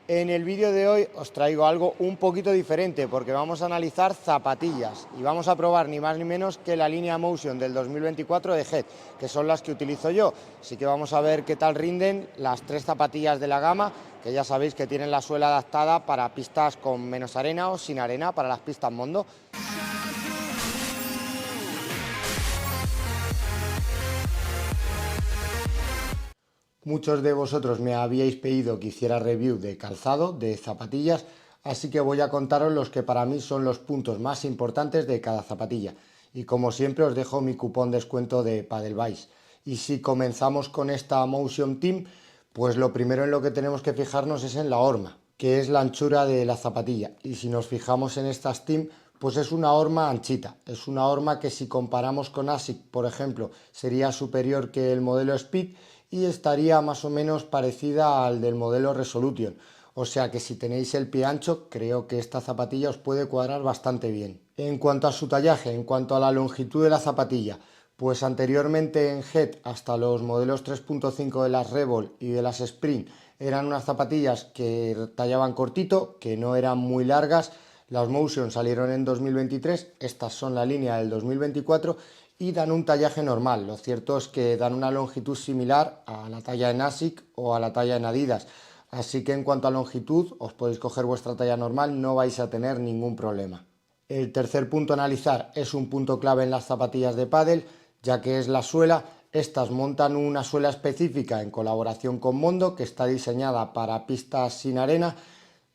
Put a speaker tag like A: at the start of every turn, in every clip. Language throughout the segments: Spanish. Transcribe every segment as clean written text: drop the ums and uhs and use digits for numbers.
A: En el vídeo de hoy os traigo algo un poquito diferente porque vamos a analizar zapatillas y vamos a probar ni más ni menos que la línea Motion del 2024 de Head, que son las que utilizo yo. Así que vamos a ver qué tal rinden las tres zapatillas de la gama, que ya sabéis que tienen la suela adaptada para pistas con menos arena o sin arena, para las pistas Mondo. Muchos de vosotros me habíais pedido que hiciera review de calzado, de zapatillas, así que voy a contaros los que para mí son los puntos más importantes de cada zapatilla. Y como siempre os dejo mi cupón descuento de Padelbase. Y si comenzamos con esta Motion Team, pues lo primero en lo que tenemos que fijarnos es en la horma, que es la anchura de la zapatilla. Y si nos fijamos en estas Team, pues es una horma anchita. Es una horma que si comparamos con ASIC, por ejemplo, sería superior que el modelo Speed, y estaría más o menos parecida al del modelo Resolution. O sea que si tenéis el pie ancho, creo que esta zapatilla os puede cuadrar bastante bien. En cuanto a su tallaje, en cuanto a la longitud de la zapatilla, pues anteriormente en Head, hasta los modelos 3.5 de las Revol y de las Sprint, eran unas zapatillas que tallaban cortito, que no eran muy largas. Las Motion salieron en 2023, estas son la línea del 2024 y dan un tallaje normal. Lo cierto es que dan una longitud similar a la talla en ASIC o a la talla en Adidas. Así que en cuanto a longitud, os podéis coger vuestra talla normal, no vais a tener ningún problema. El tercer punto a analizar es un punto clave en las zapatillas de pádel, ya que es la suela. Estas montan una suela específica en colaboración con Mondo, que está diseñada para pistas sin arena.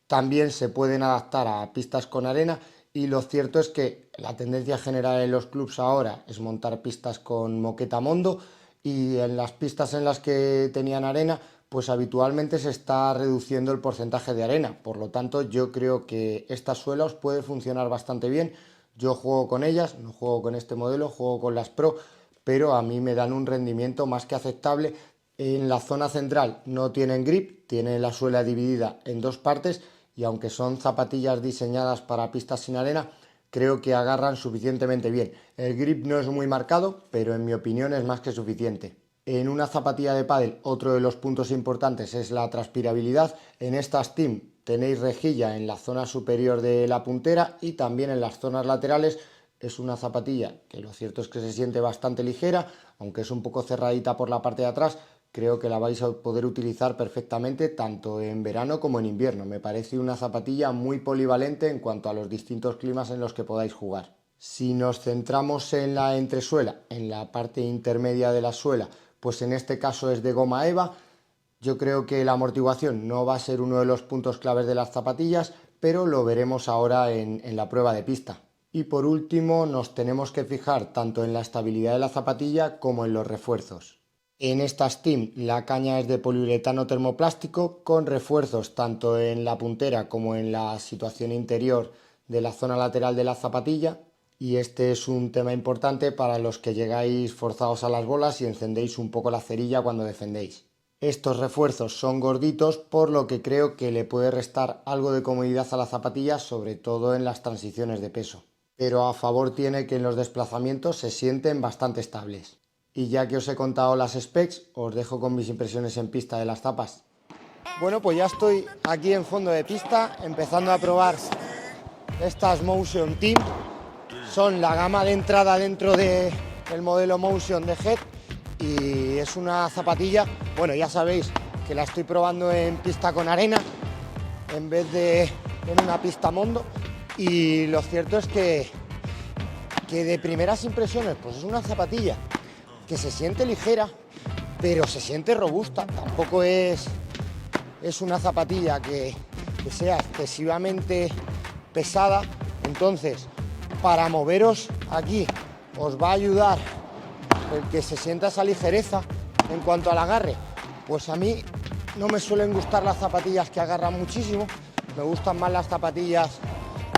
A: También se pueden adaptar a pistas con arena. Y lo cierto es que la tendencia general en los clubs ahora es montar pistas con moqueta Mondo, y en las pistas en las que tenían arena, pues habitualmente se está reduciendo el porcentaje de arena. Por lo tanto, yo creo que esta suela os puede funcionar bastante bien. Yo juego con ellas, no juego con este modelo, juego con las Pro, pero a mí me dan un rendimiento más que aceptable. En la zona central no tienen grip, tienen la suela dividida en dos partes, y aunque son zapatillas diseñadas para pistas sin arena, creo que agarran suficientemente bien. El grip no es muy marcado, pero en mi opinión es más que suficiente. En una zapatilla de pádel, otro de los puntos importantes es la transpirabilidad. En estas Team tenéis rejilla en la zona superior de la puntera y también en las zonas laterales. Es una zapatilla que lo cierto es que se siente bastante ligera, aunque es un poco cerradita por la parte de atrás. Creo que la vais a poder utilizar perfectamente tanto en verano como en invierno. Me parece una zapatilla muy polivalente en cuanto a los distintos climas en los que podáis jugar. Si nos centramos en la entresuela, en la parte intermedia de la suela, pues en este caso es de goma EVA. Yo creo que la amortiguación no va a ser uno de los puntos claves de las zapatillas, pero lo veremos ahora en la prueba de pista. Y por último nos tenemos que fijar tanto en la estabilidad de la zapatilla como en los refuerzos. En estas Team la caña es de poliuretano termoplástico con refuerzos tanto en la puntera como en la situación interior de la zona lateral de la zapatilla, y este es un tema importante para los que llegáis forzados a las bolas y encendéis un poco la cerilla cuando defendéis. Estos refuerzos son gorditos, por lo que creo que le puede restar algo de comodidad a la zapatilla, sobre todo en las transiciones de peso. Pero a favor tiene que en los desplazamientos se sienten bastante estables. Y ya que os he contado las specs, os dejo con mis impresiones en pista de las zapas. Bueno, pues ya estoy aquí en fondo de pista, empezando a probar estas Motion Team. Son la gama de entrada dentro del modelo Motion de Head, y es una zapatilla, bueno, ya sabéis que la estoy probando en pista con arena en vez de en una pista Mondo, y lo cierto es que de primeras impresiones, pues es una zapatilla que se siente ligera, pero se siente robusta. Tampoco es una zapatilla que sea excesivamente pesada. Entonces, para moveros aquí os va a ayudar el que se sienta esa ligereza. En cuanto al agarre, pues a mí no me suelen gustar las zapatillas que agarran muchísimo. Me gustan más las zapatillas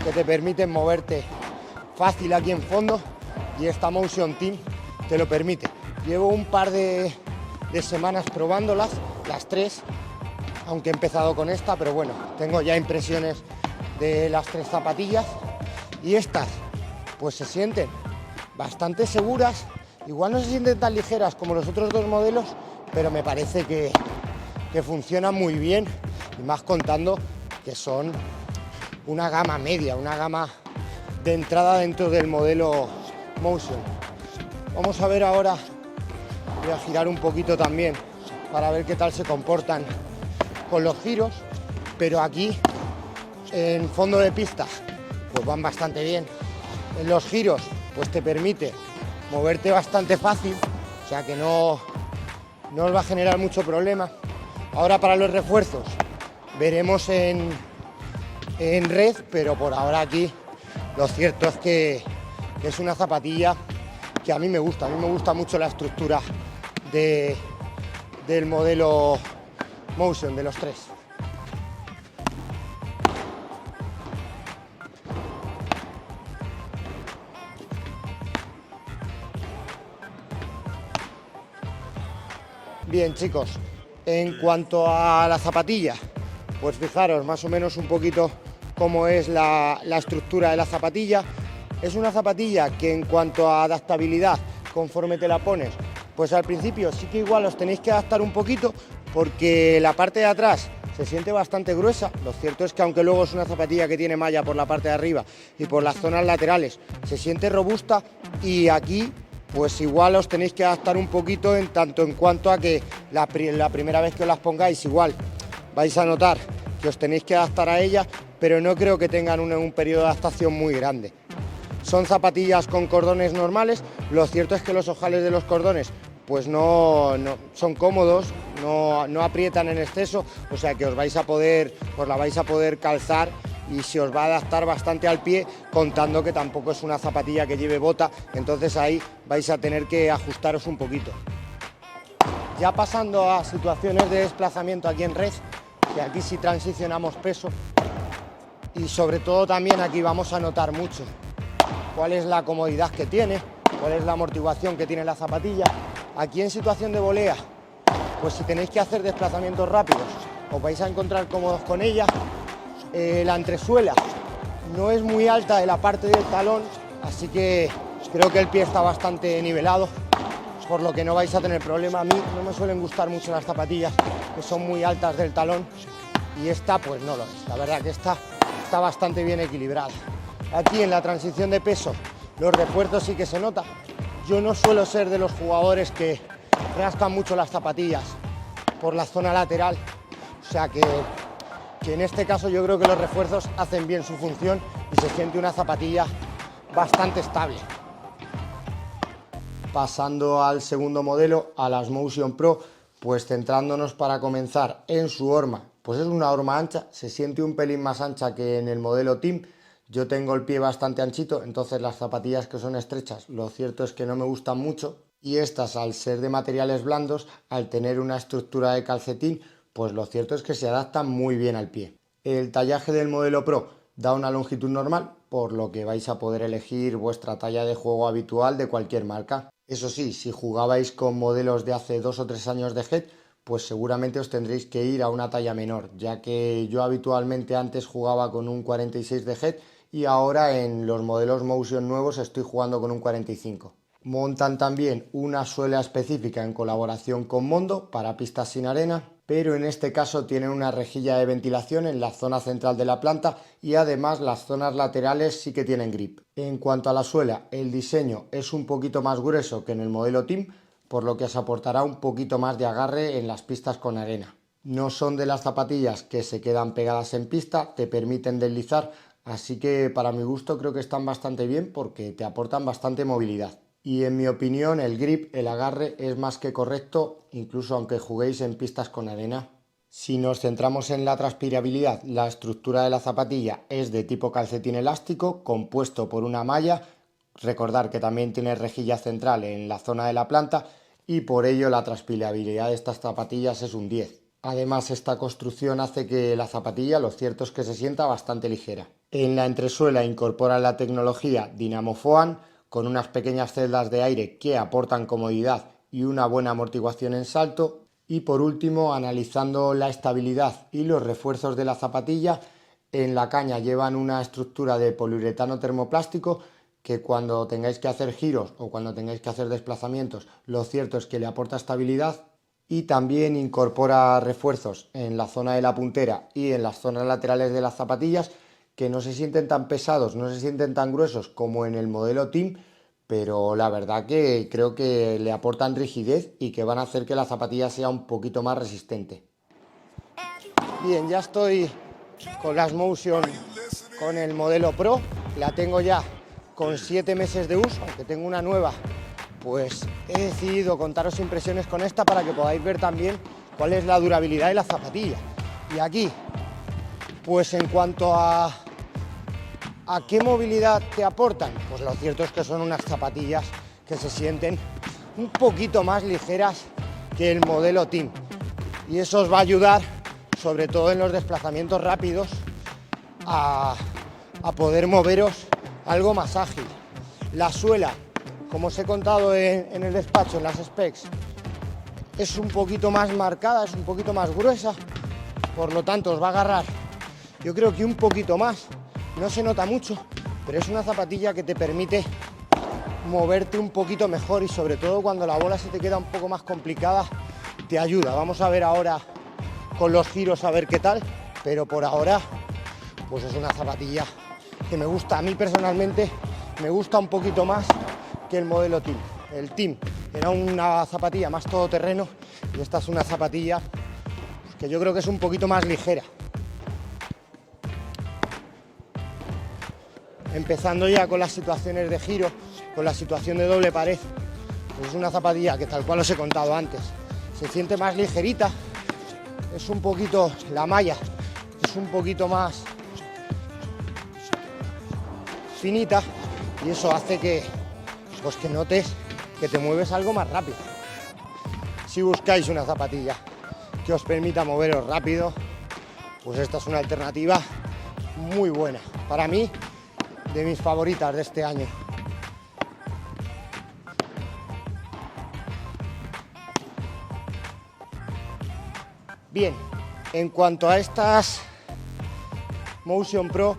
A: que te permiten moverte fácil aquí en fondo, y esta Motion Team te lo permite. Llevo un par de semanas probándolas, las tres, aunque he empezado con esta, pero bueno, tengo ya impresiones de las tres zapatillas, y estas pues se sienten bastante seguras. Igual no se sienten tan ligeras como los otros dos modelos, pero me parece que funcionan muy bien y más contando que son una gama media, una gama de entrada dentro del modelo Motion. Vamos a ver ahora, voy a girar un poquito también para ver qué tal se comportan con los giros, pero aquí en fondo de pista pues van bastante bien. En los giros pues te permite moverte bastante fácil, o sea que no os va a generar mucho problema. Ahora para los refuerzos veremos en red, pero por ahora aquí lo cierto es que es una zapatilla que a mí me gusta mucho la estructura del modelo Motion de los tres. Bien, chicos, en cuanto a la zapatilla, pues fijaros más o menos un poquito cómo es la estructura de la zapatilla. Es una zapatilla que en cuanto a adaptabilidad, conforme te la pones, pues al principio sí que igual os tenéis que adaptar un poquito porque la parte de atrás se siente bastante gruesa. Lo cierto es que aunque luego es una zapatilla que tiene malla por la parte de arriba y por las zonas laterales, se siente robusta, y aquí pues igual os tenéis que adaptar un poquito en tanto en cuanto a que la primera vez que os las pongáis igual vais a notar que os tenéis que adaptar a ellas, pero no creo que tengan un periodo de adaptación muy grande. Son zapatillas con cordones normales, lo cierto es que los ojales de los cordones pues no son cómodos, no aprietan en exceso, o sea que os la vais a poder calzar y se os va a adaptar bastante al pie, contando que tampoco es una zapatilla que lleve bota, entonces ahí vais a tener que ajustaros un poquito. Ya pasando a situaciones de desplazamiento aquí en red, que aquí sí transicionamos peso, y sobre todo también aquí vamos a notar mucho cuál es la comodidad que tiene, cuál es la amortiguación que tiene la zapatilla. Aquí en situación de volea, pues si tenéis que hacer desplazamientos rápidos, os vais a encontrar cómodos con ella. La entresuela no es muy alta de la parte del talón, así que creo que el pie está bastante nivelado, por lo que no vais a tener problema. A mí no me suelen gustar mucho las zapatillas que son muy altas del talón, y esta pues no lo es. La verdad que esta está bastante bien equilibrada. Aquí en la transición de peso, los refuerzos sí que se nota. Yo no suelo ser de los jugadores que rascan mucho las zapatillas por la zona lateral, o sea que en este caso yo creo que los refuerzos hacen bien su función y se siente una zapatilla bastante estable. Pasando al segundo modelo, a las Motion Pro, pues centrándonos para comenzar en su horma, pues es una horma ancha, se siente un pelín más ancha que en el modelo Team. Yo tengo el pie bastante anchito, entonces las zapatillas que son estrechas, lo cierto es que no me gustan mucho, y estas, al ser de materiales blandos, al tener una estructura de calcetín, pues lo cierto es que se adaptan muy bien al pie. El tallaje del modelo Pro da una longitud normal, por lo que vais a poder elegir vuestra talla de juego habitual de cualquier marca. Eso sí, si jugabais con modelos de hace 2 o 3 años de Head, pues seguramente os tendréis que ir a una talla menor, ya que yo habitualmente antes jugaba con un 46 de Head y ahora en los modelos Motion nuevos estoy jugando con un 45. Montan también una suela específica en colaboración con Mondo para pistas sin arena, pero en este caso tienen una rejilla de ventilación en la zona central de la planta, y además las zonas laterales sí que tienen grip. En cuanto a la suela, el diseño es un poquito más grueso que en el modelo Team, por lo que os aportará un poquito más de agarre en las pistas con arena. No son de las zapatillas que se quedan pegadas en pista, te permiten deslizar, así que para mi gusto creo que están bastante bien porque te aportan bastante movilidad. Y en mi opinión el grip, el agarre, es más que correcto, incluso aunque juguéis en pistas con arena. Si nos centramos en la transpirabilidad, la estructura de la zapatilla es de tipo calcetín elástico, compuesto por una malla. Recordar que también tiene rejilla central en la zona de la planta, y por ello la transpirabilidad de estas zapatillas es un 10. Además, esta construcción hace que la zapatilla, lo cierto es que se sienta bastante ligera. En la entresuela incorpora la tecnología Dynamo Foam, con unas pequeñas celdas de aire que aportan comodidad y una buena amortiguación en salto. Y por último, analizando la estabilidad y los refuerzos de la zapatilla, en la caña llevan una estructura de poliuretano termoplástico que cuando tengáis que hacer giros o cuando tengáis que hacer desplazamientos, lo cierto es que le aporta estabilidad. y también incorpora refuerzos en la zona de la puntera y en las zonas laterales de las zapatillas que no se sienten tan pesados, no se sienten tan gruesos como en el modelo Team, pero la verdad que creo que le aportan rigidez y que van a hacer que la zapatilla sea un poquito más resistente. Bien, ya estoy con las Motion con el modelo Pro, la tengo ya con 7 meses de uso, aunque tengo una nueva, pues he decidido contaros impresiones con esta para que podáis ver también cuál es la durabilidad de la zapatilla. Y aquí, pues en cuanto a qué movilidad te aportan, pues lo cierto es que son unas zapatillas que se sienten un poquito más ligeras que el modelo Team. Y eso os va a ayudar, sobre todo en los desplazamientos rápidos, a poder moveros algo más ágil. La suela, como os he contado en el despacho, en las specs, es un poquito más marcada, es un poquito más gruesa, por lo tanto os va a agarrar, yo creo que un poquito más, no se nota mucho, pero es una zapatilla que te permite moverte un poquito mejor y sobre todo cuando la bola se te queda un poco más complicada, te ayuda. Vamos a ver ahora con los giros a ver qué tal, pero por ahora pues es una zapatilla que me gusta. A mí personalmente me gusta un poquito más que el modelo Team. El Team era una zapatilla más todoterreno y esta es una zapatilla que yo creo que es un poquito más ligera. Empezando ya con las situaciones de giro, con la situación de doble pared, pues es una zapatilla que, tal cual os he contado antes, se siente más ligerita, es un poquito, la malla es un poquito más finita y eso hace que, pues que notes que te mueves algo más rápido. Si buscáis una zapatilla que os permita moveros rápido, pues esta es una alternativa muy buena. Para mí, de mis favoritas de este año. Bien, en cuanto a estas Motion Pro,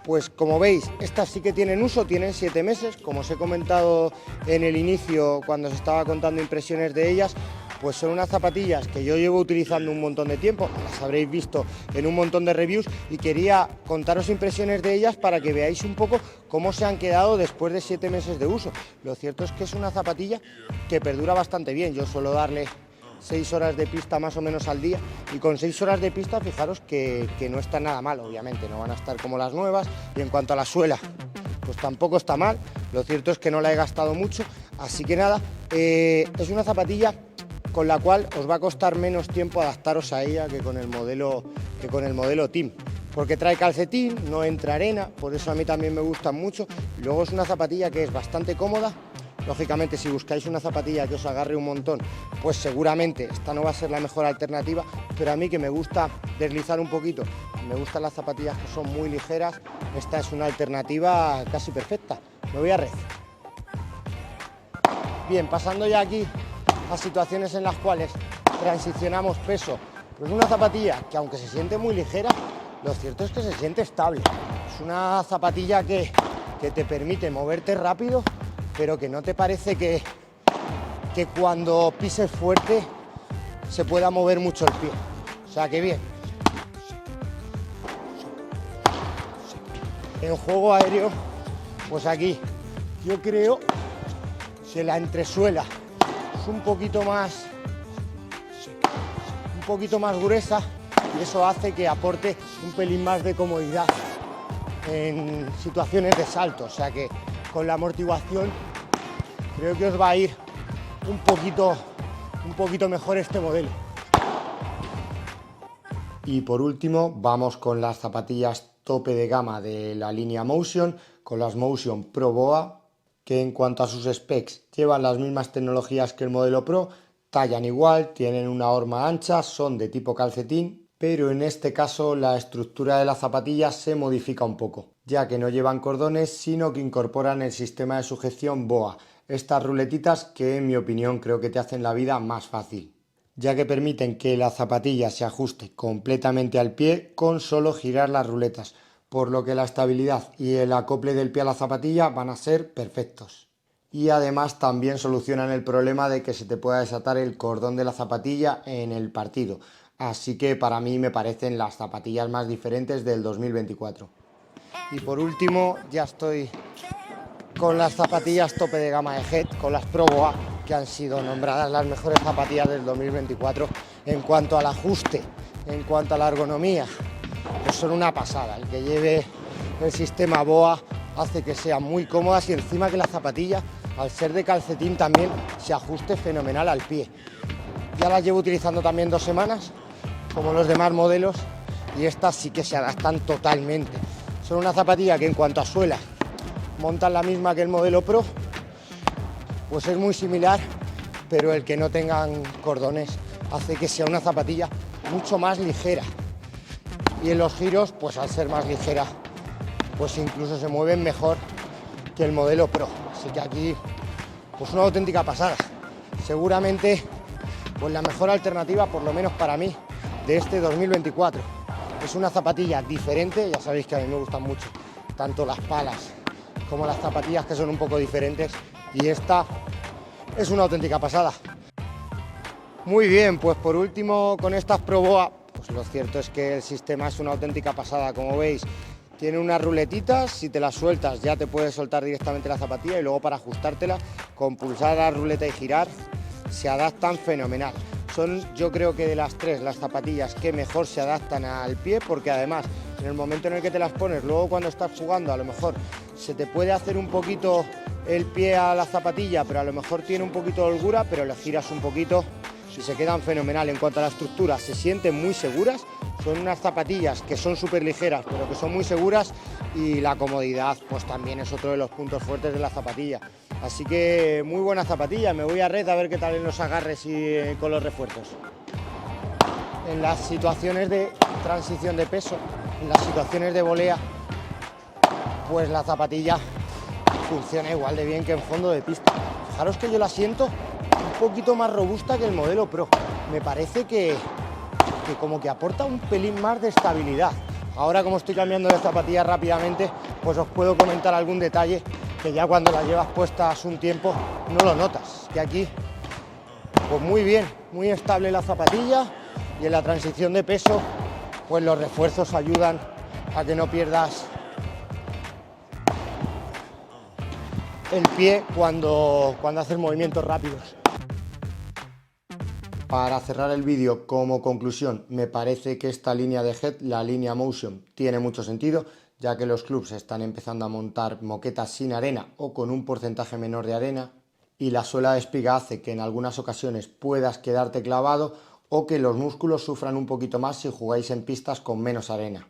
A: pues como veis, estas sí que tienen uso, tienen 7 meses, como os he comentado en el inicio cuando os estaba contando impresiones de ellas, pues son unas zapatillas que yo llevo utilizando un montón de tiempo, las habréis visto en un montón de reviews y quería contaros impresiones de ellas para que veáis un poco cómo se han quedado después de 7 meses de uso. Lo cierto es que es una zapatilla que perdura bastante bien, yo suelo darle 6 horas de pista más o menos al día y con 6 horas de pista fijaros que no está nada mal, obviamente no van a estar como las nuevas y en cuanto a la suela pues tampoco está mal, lo cierto es que no la he gastado mucho, así que nada, es una zapatilla con la cual os va a costar menos tiempo adaptaros a ella que con el modelo Team, porque trae calcetín, no entra arena, por eso a mí también me gustan mucho. Luego es una zapatilla que es bastante cómoda. Lógicamente, si buscáis una zapatilla que os agarre un montón, pues seguramente esta no va a ser la mejor alternativa, pero a mí, que me gusta deslizar un poquito, me gustan las zapatillas que son muy ligeras, esta es una alternativa casi perfecta. Me voy a red. Bien, pasando ya aquí a situaciones en las cuales transicionamos peso, pues una zapatilla que, aunque se siente muy ligera, lo cierto es que se siente estable. Es una zapatilla que te permite moverte rápido, pero que no te parece que cuando pises fuerte se pueda mover mucho el pie. O sea que bien. En juego aéreo, pues aquí yo creo que la entresuela es un poquito más gruesa y eso hace que aporte un pelín más de comodidad en situaciones de salto, o sea que con la amortiguación creo que os va a ir un poquito mejor este modelo. Y por último vamos con las zapatillas tope de gama de la línea Motion, con las Motion Pro Boa, que en cuanto a sus specs llevan las mismas tecnologías que el modelo Pro, tallan igual, tienen una horma ancha, son de tipo calcetín, pero en este caso la estructura de la zapatilla se modifica un poco, ya que no llevan cordones, sino que incorporan el sistema de sujeción BOA, estas ruletitas que en mi opinión creo que te hacen la vida más fácil, ya que permiten que la zapatilla se ajuste completamente al pie con solo girar las ruletas, por lo que la estabilidad y el acople del pie a la zapatilla van a ser perfectos. y además también solucionan el problema de que se te pueda desatar el cordón de la zapatilla en el partido. Así que para mí me parecen las zapatillas más diferentes del 2024. Y por último ya estoy con las zapatillas tope de gama de Head, con las Pro Boa, que han sido nombradas las mejores zapatillas del 2024 en cuanto al ajuste, en cuanto a la ergonomía. Pues son una pasada. El que lleve el sistema Boa hace que sean muy cómodas y encima que la zapatilla, al ser de calcetín, también se ajuste fenomenal al pie. Ya las llevo utilizando también 2 semanas, como los demás modelos, y estas sí que se adaptan totalmente. Son una zapatilla que en cuanto a suela montan la misma que el modelo Pro, pues es muy similar, pero el que no tengan cordones hace que sea una zapatilla mucho más ligera. Y en los giros, pues al ser más ligera, pues incluso se mueven mejor que el modelo Pro. Así que aquí, pues una auténtica pasada. Seguramente, pues la mejor alternativa, por lo menos para mí, de este 2024. Es una zapatilla diferente, ya sabéis que a mí me gustan mucho tanto las palas como las zapatillas que son un poco diferentes, y esta es una auténtica pasada. Muy bien, pues por último con estas Pro Boa, pues lo cierto es que el sistema es una auténtica pasada. Como veis, tiene unas ruletitas, si te las sueltas ya te puedes soltar directamente la zapatilla, y luego para ajustártela con pulsar la ruleta y girar se adaptan fenomenal. Son, yo creo que de las tres, las zapatillas que mejor se adaptan al pie, porque además en el momento en el que te las pones, luego cuando estás jugando a lo mejor se te puede hacer un poquito el pie a la zapatilla, pero a lo mejor tiene un poquito de holgura, pero le giras un poquito y se quedan fenomenal. En cuanto a la estructura, se sienten muy seguras, son unas zapatillas que son súper ligeras, pero que son muy seguras, y la comodidad pues también es otro de los puntos fuertes de la zapatilla. Así que muy buena zapatilla. Me voy a red a ver qué tal en los agarres y con los refuerzos. En las situaciones de transición de peso, en las situaciones de volea, pues la zapatilla funciona igual de bien que en fondo de pista. Fijaros que yo la siento un poquito más robusta que el modelo Pro. Me parece que como que aporta un pelín más de estabilidad. Ahora, como estoy cambiando de zapatilla rápidamente, pues os puedo comentar algún detalle que ya cuando las llevas puestas un tiempo no lo notas. Que aquí, pues muy bien, muy estable la zapatilla, y en la transición de peso, pues los refuerzos ayudan a que no pierdas el pie cuando haces movimientos rápidos. Para cerrar el vídeo, como conclusión, me parece que esta línea de Head, la línea Motion, tiene mucho sentido, ya que los clubs están empezando a montar moquetas sin arena o con un porcentaje menor de arena, y la suela de espiga hace que en algunas ocasiones puedas quedarte clavado o que los músculos sufran un poquito más si jugáis en pistas con menos arena.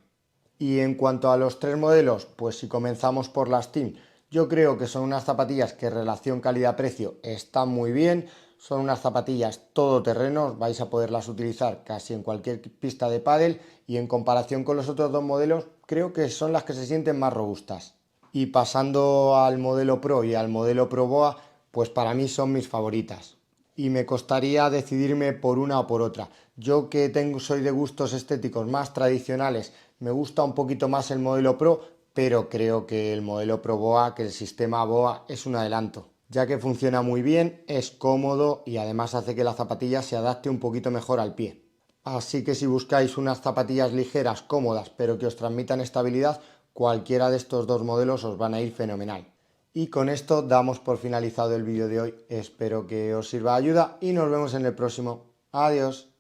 A: Y en cuanto a los tres modelos, pues si comenzamos por las Team, yo creo que son unas zapatillas que en relación calidad-precio están muy bien. Son unas zapatillas todoterreno, vais a poderlas utilizar casi en cualquier pista de pádel, y en comparación con los otros dos modelos creo que son las que se sienten más robustas. Y pasando al modelo Pro y al modelo Pro Boa, pues para mí son mis favoritas. Y me costaría decidirme por una o por otra. Yo que soy de gustos estéticos más tradicionales, me gusta un poquito más el modelo Pro, pero creo que el modelo Pro Boa, que el sistema Boa, es un adelanto, ya que funciona muy bien, es cómodo y además hace que la zapatilla se adapte un poquito mejor al pie. Así que si buscáis unas zapatillas ligeras, cómodas, pero que os transmitan estabilidad, cualquiera de estos dos modelos os van a ir fenomenal. Y con esto damos por finalizado el vídeo de hoy. Espero que os sirva de ayuda y nos vemos en el próximo. Adiós.